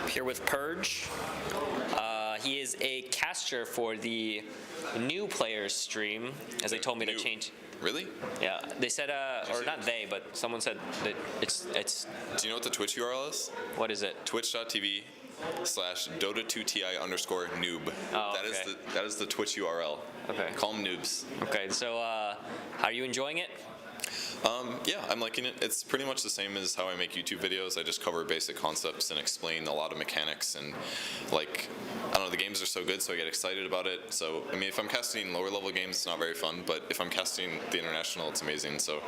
here with Purge. He is a caster for the new players stream, as they told me to change. Really? Yeah, they said, or not they, but someone said that it's. Do you know what the Twitch URL is? What is it? Twitch.tv/Dota2TI_noob. Oh, okay. That is the Twitch URL. Okay. Call them noobs. Okay, so are you enjoying it? Yeah, I'm liking it. It's pretty much the same as how I make YouTube videos. I just cover basic concepts and explain a lot of mechanics, and like, I don't know, the games are so good, so I get excited about it. So, I mean, if I'm casting lower level games, it's not very fun, but if I'm casting the international, it's amazing. So,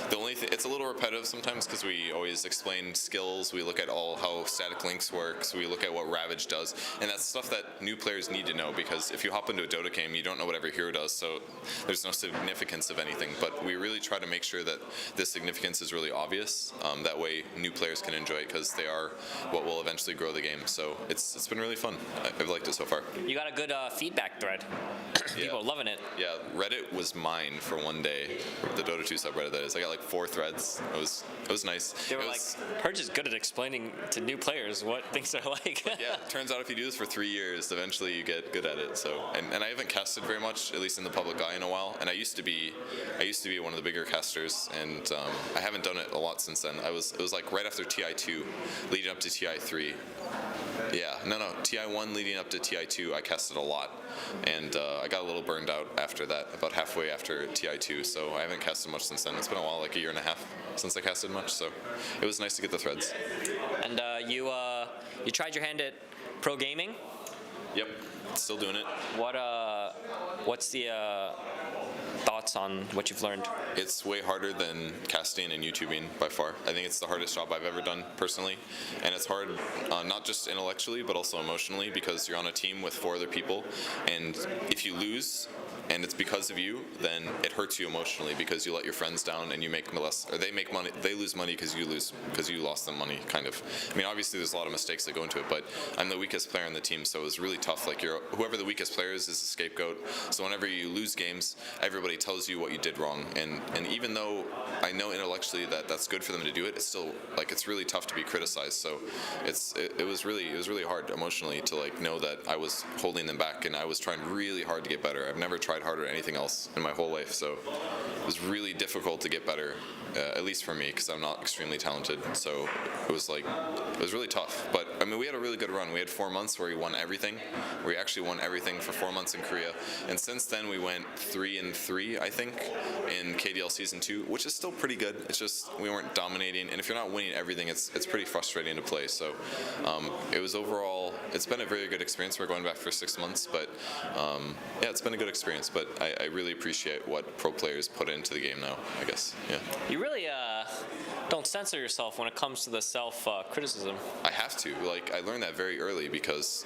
the only thing, it's a little repetitive sometimes because we always explain skills, we look at how static links works, we look at what Ravage does, and that's stuff that new players need to know, because if you hop into a Dota game, you don't know what every hero does, so there's no significance of anything, but we really try to make sure that this significance is really obvious. That way new players can enjoy it, because they are what will eventually grow the game. So it's been really fun. I've liked it so far. You got a good feedback thread. People are loving it. Yeah, Reddit was mine for one day. The Dota 2 subreddit, that is. I got like 4 threads. It was nice. They were like, Purge is good at explaining to new players what things are like. Yeah, it turns out if you do this for 3 years, eventually you get good at it. So, and I haven't casted very much, at least in the public eye, in a while. And I used to be one of the bigger casters, and I haven't done it a lot since then. It was like right after TI2, leading up to TI3. Yeah, no, TI1 leading up to TI2, I casted a lot, and I got a little burned out after that, about halfway after TI2, so I haven't casted much since then. It's been a while, like a year and a half since I casted much, so it was nice to get the threads. And you tried your hand at pro gaming? Yep, still doing it. What's the thoughts on what you've learned? It's way harder than casting and YouTubing by far. I think it's the hardest job I've ever done personally, and it's hard not just intellectually but also emotionally, because you're on a team with 4 other people, and if you lose and it's because of you, then it hurts you emotionally, because you let your friends down and you make less, or they make money, they lose money because you lost them money, kind of. I mean, obviously there's a lot of mistakes that go into it, but I'm the weakest player on the team, so it was really tough. Like, whoever the weakest player is the scapegoat. So whenever you lose games, everybody tells you what you did wrong, and even though I know intellectually that that's good for them to do it, it's still like, it's really tough to be criticized. So it was really hard emotionally to like know that I was holding them back, and I was trying really hard to get better. I've never tried harder at anything else in my whole life, so it was really difficult to get better, at least for me, because I'm not extremely talented. So it was really tough. But I mean, we had a really good run. We had 4 months where we won everything. We actually won everything for 4 months in Korea, and since then we went 3-3, I think, in KDL Season 2, which is still pretty good. It's just we weren't dominating, and if you're not winning everything, it's pretty frustrating to play. So it was overall, it's been a very good experience. We're going back for 6 months, but yeah, it's been a good experience. But I really appreciate what pro players put into the game now, I guess. Yeah. You really don't censor yourself when it comes to the self-criticism. I have to. Like, I learned that very early, because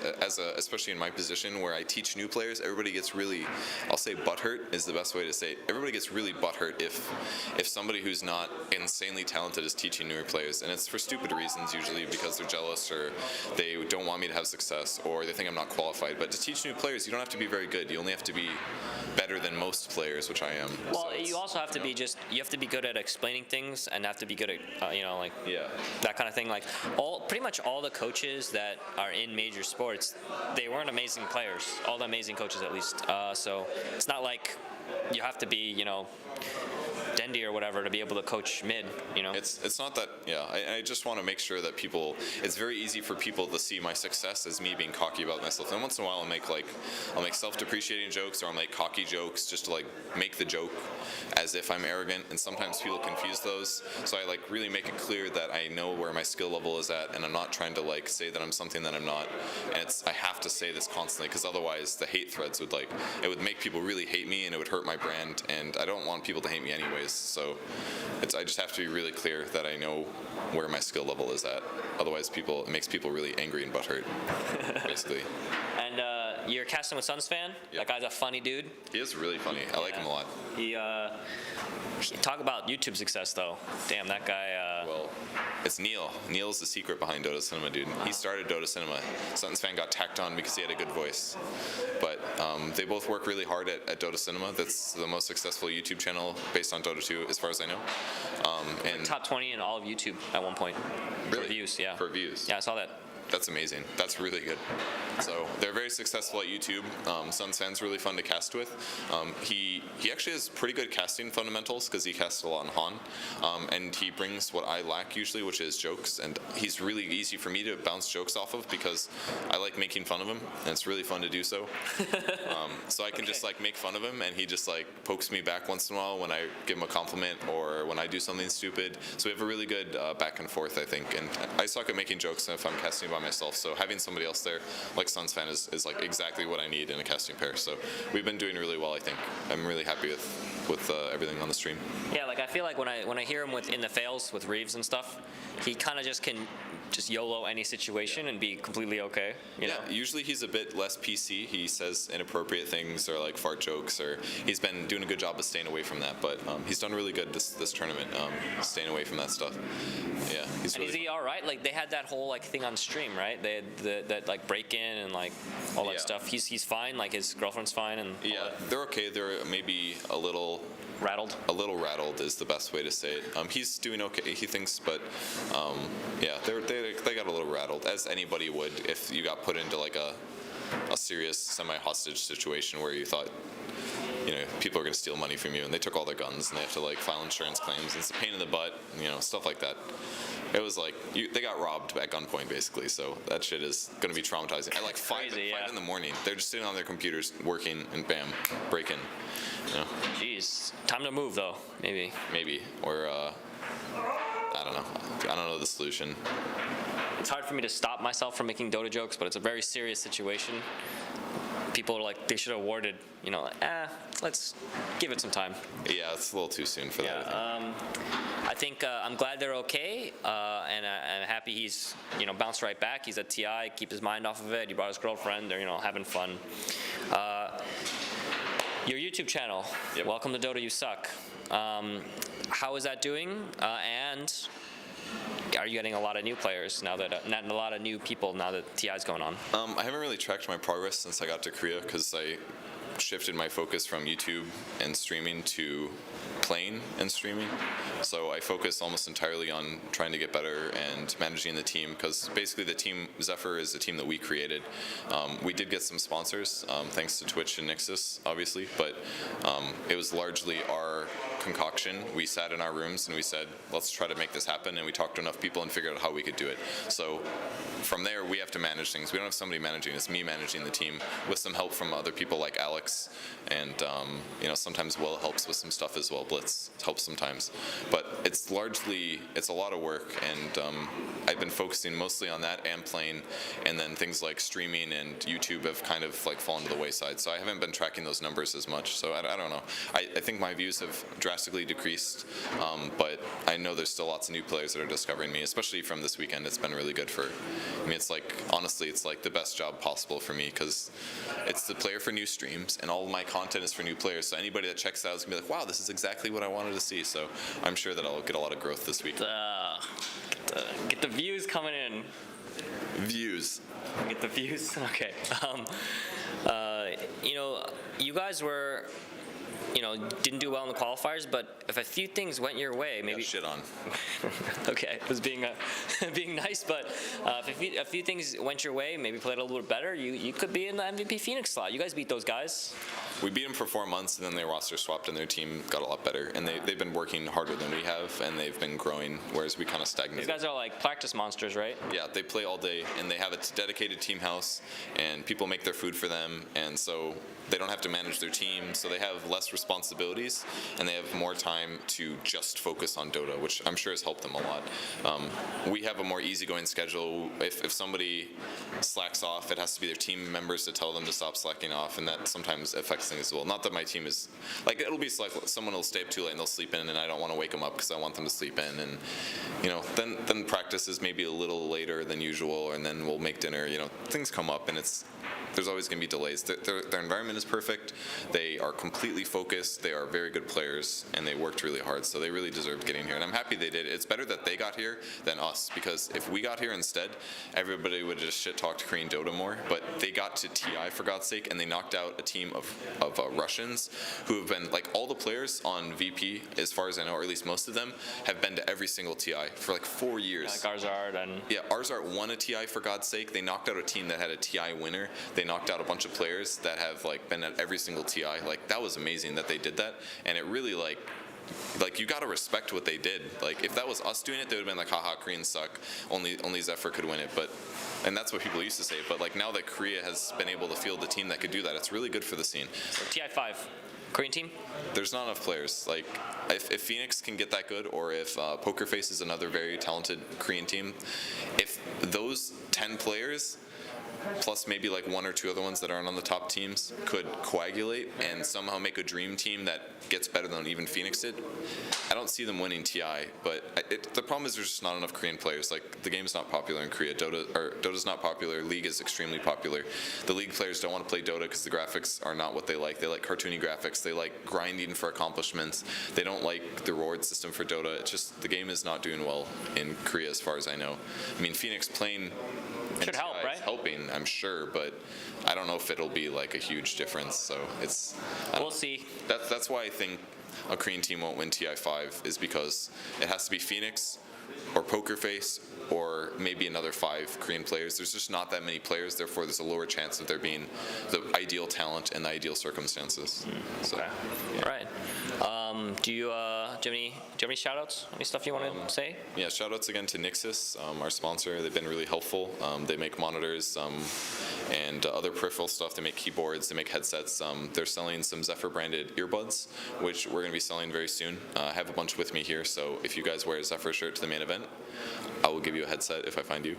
especially in my position where I teach new players, everybody gets really, I'll say butthurt is the best way to say it. Everybody gets really butthurt if somebody who's not insanely talented is teaching newer players, and it's for stupid reasons, usually because they're jealous, or they don't want me to have success, or they think I'm not qualified. But to teach new players, you don't have to be very good. You only have to be better than most players, which I am. Well, so you also have to be you have to be good at explaining things, and have to be good at like that kind of thing. Like pretty much all the coaches that are in major sports, they weren't amazing players. All the amazing coaches, at least. So it's not like you have to be Dendy or whatever to be able to coach mid, It's not that, I just want to make sure that people, it's very easy for people to see my success as me being cocky about myself. And once in a while I'll make self-depreciating jokes, or I'll make cocky jokes just to like make the joke as if I'm arrogant, and sometimes people confuse those. So I like really make it clear that I know where my skill level is at, and I'm not trying to like say that I'm something that I'm not. And I have to say this constantly, because otherwise the hate threads would it would make people really hate me, and it would hurt my brand, and I don't want people to hate me anyways. So I just have to be really clear that I know where my skill level is at. Otherwise it makes people really angry and butthurt, basically. And you're casting with Suns fan? Yep. That guy's a funny dude. He is really funny. I like him a lot. Talk about YouTube success, though. Damn, that guy. Well, it's Neil. Neil's the secret behind Dota Cinema, dude. He started Dota Cinema. Suns fan got tacked on because he had a good voice. But they both work really hard at Dota Cinema. That's the most successful YouTube channel based on Dota 2, as far as I know. And top 20 in all of YouTube at one point. Really? For views, yeah. For views. Yeah, I saw that. That's amazing. That's really good. So they're very successful at YouTube. Sun San's really fun to cast with. He actually has pretty good casting fundamentals because he casts a lot in Han, and he brings what I lack usually, which is jokes. And he's really easy for me to bounce jokes off of because I like making fun of him, and it's really fun to do so. So I can just like make fun of him, and he just like pokes me back once in a while when I give him a compliment or when I do something stupid. So we have a really good back and forth, I think. And I suck at making jokes if I'm casting by myself. So having somebody else there, like Sun's fan, is like exactly what I need in a casting pair. So we've been doing really well, I think. I'm really happy with everything on the stream. Yeah, like I feel like when I hear him in the fails with Reeves and stuff, he kind of just can YOLO any situation and be completely okay. You know? Usually he's a bit less PC. He says inappropriate things or like fart jokes, or he's been doing a good job of staying away from that. But he's done really good this tournament, staying away from that stuff. Yeah, he's. And really is he all right? Like they had that whole like thing on stream, right? They had that like break in and like all that stuff. He's fine. Like his girlfriend's fine and. Yeah, they're okay. They're maybe a little. Rattled? A little rattled is the best way to say it. He's doing okay, he thinks, but yeah, they got a little rattled, as anybody would if you got put into like a serious semi-hostage situation where you thought, you know, people are going to steal money from you, and they took all their guns, and they have to like file insurance claims, and it's a pain in the butt, you know, stuff like that. It was like they got robbed at gunpoint basically, so that shit is going to be traumatizing. At like 5 in the morning, they're just sitting on their computers working, and bam, break in. You know? Jeez, time to move though. Maybe, or I don't know. I don't know the solution. It's hard for me to stop myself from making Dota jokes, but it's a very serious situation. People are like, they should have awarded, you know, like, let's give it some time. Yeah, it's a little too soon for that. I think I'm glad they're okay, and I'm happy he's, you know, bounced right back. He's at TI, keep his mind off of it. He brought his girlfriend. They're, you know, having fun. Your YouTube channel, Welcome to Dota, You Suck. How is that doing? And are you getting a lot of new players now that, not a lot of new people now that TI's going on? I haven't really tracked my progress since I got to Korea because I shifted my focus from YouTube and streaming to playing and streaming. So I focus almost entirely on trying to get better and managing the team, because basically the team, Zephyr, is a team that we created. We did get some sponsors, thanks to Twitch and Nixus, obviously, but it was largely our concoction. We sat in our rooms and we said, let's try to make this happen, and we talked to enough people and figured out how we could do it. So from there, we have to manage things. We don't have somebody managing, it's me managing the team with some help from other people like Alex, and you know, sometimes Will helps with some stuff as well. Blitz helps sometimes, but it's a lot of work, and I've been focusing mostly on that and playing, and then things like streaming and YouTube have kind of like fallen to the wayside, so I haven't been tracking those numbers as much. So I don't know. I think my views have drastically decreased, but I know there's still lots of new players that are discovering me, especially from this weekend. It's been really good for, I mean, it's like, honestly, it's like the best job possible for me, because it's the player for new streams, and all of my content is for new players, so anybody that checks it out is gonna be like, wow, this is exactly what I wanted to see. So I'm sure that I'll get a lot of growth this week. Get the views coming in. Views. Get the views? Okay. You know, you guys were, you know, didn't do well in the qualifiers, but if a few things went your way, maybe. Shit on. Okay, it was being being nice, but if a few things went your way, maybe played a little bit better, you could be in the MVP Phoenix slot. You guys beat those guys. We beat them for 4 months, and then they roster swapped, and their team got a lot better. And they've been working harder than we have, and they've been growing, whereas we kind of stagnated. These guys are like practice monsters, right? Yeah, they play all day, and they have a dedicated team house, and people make their food for them, and so they don't have to manage their team, so they have less responsibilities, and they have more time to just focus on Dota, which I'm sure has helped them a lot. We have a more easygoing schedule. If somebody slacks off, it has to be their team members to tell them to stop slacking off, and that sometimes affects things as well. Not that my team is, like, it'll be like someone will stay up too late and they'll sleep in, and I don't want to wake them up because I want them to sleep in, and you know, then practice is maybe a little later than usual, and then we'll make dinner. You know, things come up, and it's there's always going to be delays. Their environment is perfect. They are completely focused. They are very good players, and they worked really hard. So they really deserved getting here, and I'm happy they did. It's better that they got here than us, because if we got here instead, everybody would have just shit-talked Korean Dota more. But they got to TI, for God's sake, and they knocked out a team of Russians who have been, like, all the players on VP, as far as I know, or at least most of them, have been to every single TI for like 4 years. Like Arzard and... Yeah, Arzard won a TI, for God's sake. They knocked out a team that had a TI winner. They knocked out a bunch of players that have like been at every single TI. Like, that was amazing that they did that, and it really like you gotta respect what they did. Like, if that was us doing it, they would have been like, haha, Koreans suck. Only Zephyr could win it. And that's what people used to say. But like, now that Korea has been able to field a team that could do that, it's really good for the scene. So TI5, Korean team? There's not enough players. Like, if Phoenix can get that good, or if Poker Face is another very talented Korean team, if those 10 players, plus maybe like 1 or 2 other ones that aren't on the top teams, could coagulate and somehow make a dream team that gets better than even Phoenix did, I don't see them winning TI. But the problem is there's just not enough Korean players. Like, the game's not popular in Korea. Dota's not popular. League is extremely popular. The League players don't want to play Dota because the graphics are not what they like. They like cartoony graphics. They like grinding for accomplishments. They don't like the reward system for Dota. It's just, the game is not doing well in Korea, as far as I know. I mean, Phoenix playing should help, right? Helping, I'm sure, but I don't know if it'll be like a huge difference. So we'll see. That's why I think a Korean team won't win TI5, is because it has to be Phoenix or Poker Face or maybe another 5 Korean players. There's just not that many players, therefore there's a lower chance of there being the ideal talent and the ideal circumstances. So, okay. Yeah. All right. Do you have any shout-outs? Any stuff you want to say? Yeah, shout-outs again to Nixus, our sponsor. They've been really helpful. They make monitors and other peripheral stuff. They make keyboards. They make headsets. They're selling some Zephyr-branded earbuds, which we're going to be selling very soon. I have a bunch with me here, so if you guys wear a Zephyr shirt to the main event, I will give you a headset if I find you.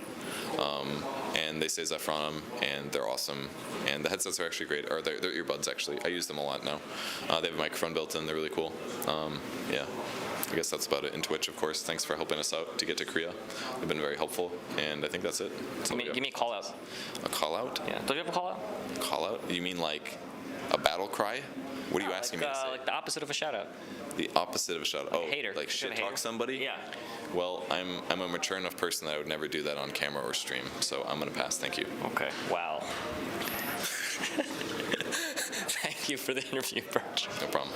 And they say Zephyr on them, and they're awesome. And the headsets are actually great, or they're earbuds, actually. I use them a lot now. They have a microphone built in. They're really cool. Yeah, I guess that's about it. And Twitch, of course, thanks for helping us out to get to Korea. They've been very helpful, and I think that's it. Give me a call out. A call out? Yeah. Don't you have a call out? Call out? You mean like a battle cry? What are you asking me to say? Like the opposite of a shout out. The opposite of a shout out. Oh, hater. Like shit talk somebody? Yeah. Well, I'm a mature enough person that I would never do that on camera or stream, so I'm gonna pass. Thank you. Okay. Wow. Thank you for the interview, Purge. No problem.